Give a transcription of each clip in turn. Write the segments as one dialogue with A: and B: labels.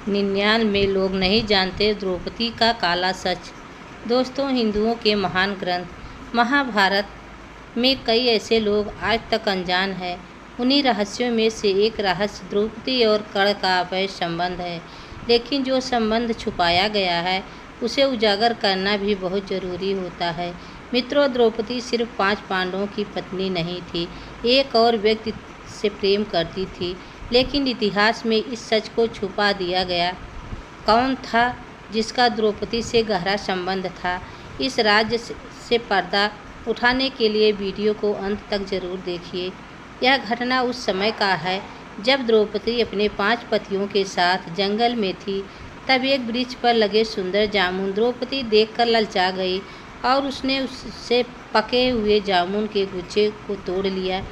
A: 99 लोग नहीं जानते द्रौपदी का काला सच। दोस्तों, हिंदुओं के महान ग्रंथ महाभारत में कई ऐसे लोग आज तक अनजान हैं। उन्हीं रहस्यों में से एक रहस्य द्रौपदी और कर्ण का अवैध संबंध है। लेकिन जो संबंध छुपाया गया है उसे उजागर करना भी बहुत जरूरी होता है। मित्रों, द्रौपदी सिर्फ 5 पांडवों की पत्नी नहीं थी, एक और व्यक्ति से प्रेम करती थी। लेकिन इतिहास में इस सच को छुपा दिया गया। कौन था जिसका द्रौपदी से गहरा संबंध था? इस राज से पर्दा उठाने के लिए वीडियो को अंत तक जरूर देखिए। यह घटना उस समय का है जब द्रौपदी अपने 5 पतियों के साथ जंगल में थी। तब एक वृक्ष पर लगे सुंदर जामुन द्रौपदी देखकर ललचा गई और उसने उससे पके हुए जामुन के गुच्छे को तोड़ लिया।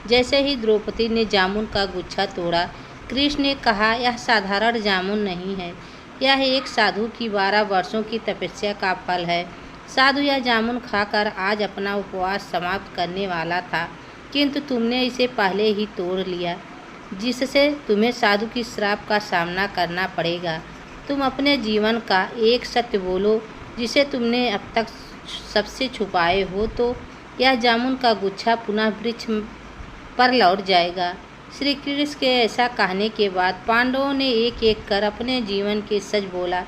A: जैसे ही द्रौपदी ने जामुन का गुच्छा तोड़ा, कृष्ण ने कहा, यह साधारण जामुन नहीं है, यह एक साधु की 12 वर्षों की तपस्या का फल है। साधु यह जामुन खाकर आज अपना उपवास समाप्त करने वाला था, किंतु तुमने इसे पहले ही तोड़ लिया, जिससे तुम्हें साधु की श्राप का सामना करना पड़ेगा। तुम अपने जीवन का एक सत्य बोलो जिसे तुमने अब तक सबसे छुपाए हो, तो यह जामुन का गुच्छा पुनः वृक्ष पर लौट जाएगा। श्री कृष्ण के ऐसा कहने के बाद पांडवों ने एक एक कर अपने जीवन के सच बोला।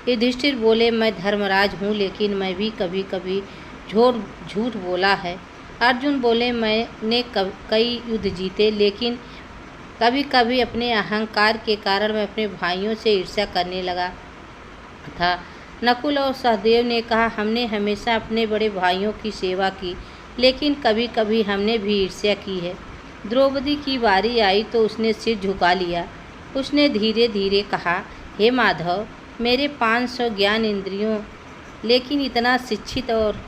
A: युधिष्ठिर बोले, मैं धर्मराज हूँ, लेकिन मैं भी कभी कभी झूठ बोला है। अर्जुन बोले, मैंने कई युद्ध जीते, लेकिन कभी कभी अपने अहंकार के कारण मैं अपने भाइयों से ईर्ष्या करने लगा था। नकुल और सहदेव ने कहा, हमने हमेशा अपने बड़े भाइयों की सेवा की, लेकिन कभी कभी हमने भी ईर्ष्या की है। द्रौपदी की बारी आई तो उसने सिर झुका लिया। उसने धीरे धीरे कहा, हे माधव, मेरे 500 ज्ञान इंद्रियों, लेकिन इतना शिक्षित और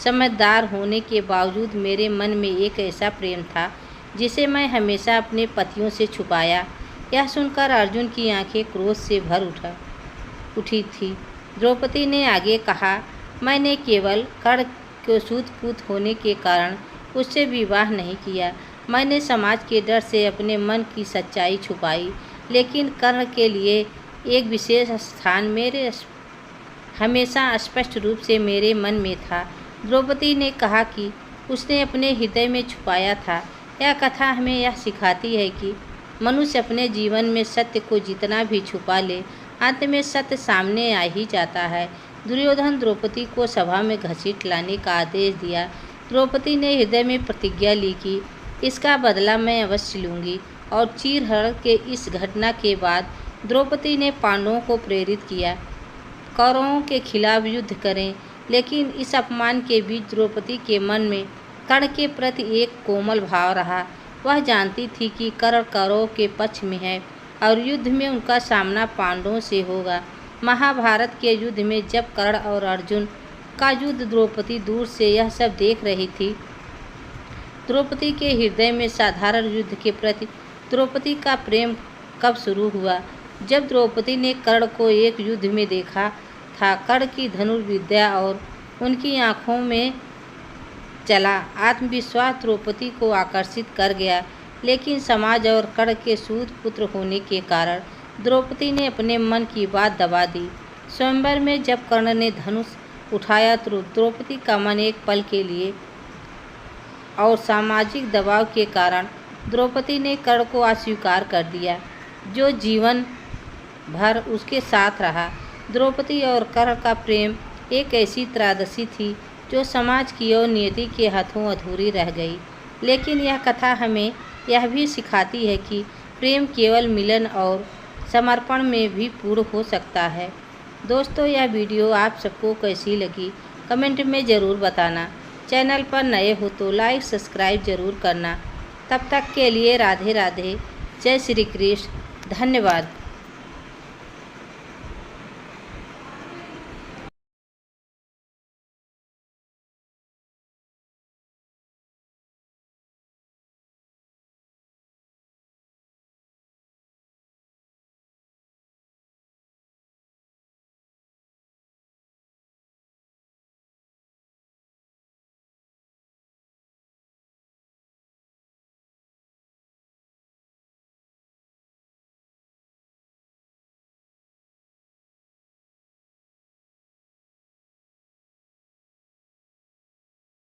A: समझदार होने के बावजूद मेरे मन में एक ऐसा प्रेम था जिसे मैं हमेशा अपने पतियों से छुपाया। यह सुनकर अर्जुन की आंखें क्रोध से भर उठी थी। द्रौपदी ने आगे कहा, मैंने केवल कर्ण को सूत-पूत होने के कारण उससे विवाह नहीं किया। मैंने समाज के डर से अपने मन की सच्चाई छुपाई, लेकिन कर्ण के लिए एक विशेष स्थान मेरे हमेशा स्पष्ट रूप से मेरे मन में था। द्रौपदी ने कहा कि उसने अपने हृदय में छुपाया था। यह कथा हमें यह सिखाती है कि मनुष्य अपने जीवन में सत्य को जितना भी छुपा ले, अंत में सत्य सामने आ ही जाता है। दुर्योधन द्रौपदी को सभा में घसीट लाने का आदेश दिया। द्रौपदी ने हृदय में प्रतिज्ञा ली कि इसका बदला मैं अवश्य लूँगी, और चीरहरण के इस घटना के बाद द्रौपदी ने पांडवों को प्रेरित किया, कौरवों के खिलाफ युद्ध करें। लेकिन इस अपमान के बीच द्रौपदी के मन में कर्ण के प्रति एक कोमल भाव रहा। वह जानती थी कि कर्ण कौरवों के पक्ष में है और युद्ध में उनका सामना पांडवों से होगा। महाभारत के युद्ध में जब कर्ण और अर्जुन का युद्ध द्रौपदी दूर से यह सब देख रही थी, द्रौपदी के हृदय में साधारण युद्ध के प्रति द्रौपदी का प्रेम कब शुरू हुआ? जब द्रौपदी ने कर्ण को एक युद्ध में देखा था। कर्ण की धनुर्विद्या और उनकी आँखों में चला आत्मविश्वास द्रौपदी को आकर्षित कर गया। लेकिन समाज और कर्ण के सूत पुत्र होने के कारण द्रौपदी ने अपने मन की बात दबा दी। स्वयंवर में जब कर्ण ने धनुष उठाया तो द्रौपदी का मन एक पल के लिए और सामाजिक दबाव के कारण द्रौपदी ने कर्ण को अस्वीकार कर दिया, जो जीवन भर उसके साथ रहा। द्रौपदी और कर्ण का प्रेम एक ऐसी त्रासदी थी जो समाज की और नियति के हाथों अधूरी रह गई। लेकिन यह कथा हमें यह भी सिखाती है कि प्रेम केवल मिलन और समर्पण में भी पूर्ण हो सकता है। दोस्तों, यह वीडियो आप सबको कैसी लगी कमेंट में ज़रूर बताना। चैनल पर नए हो तो लाइक सब्सक्राइब ज़रूर करना। तब तक के लिए राधे राधे, जय श्री कृष्ण, धन्यवाद।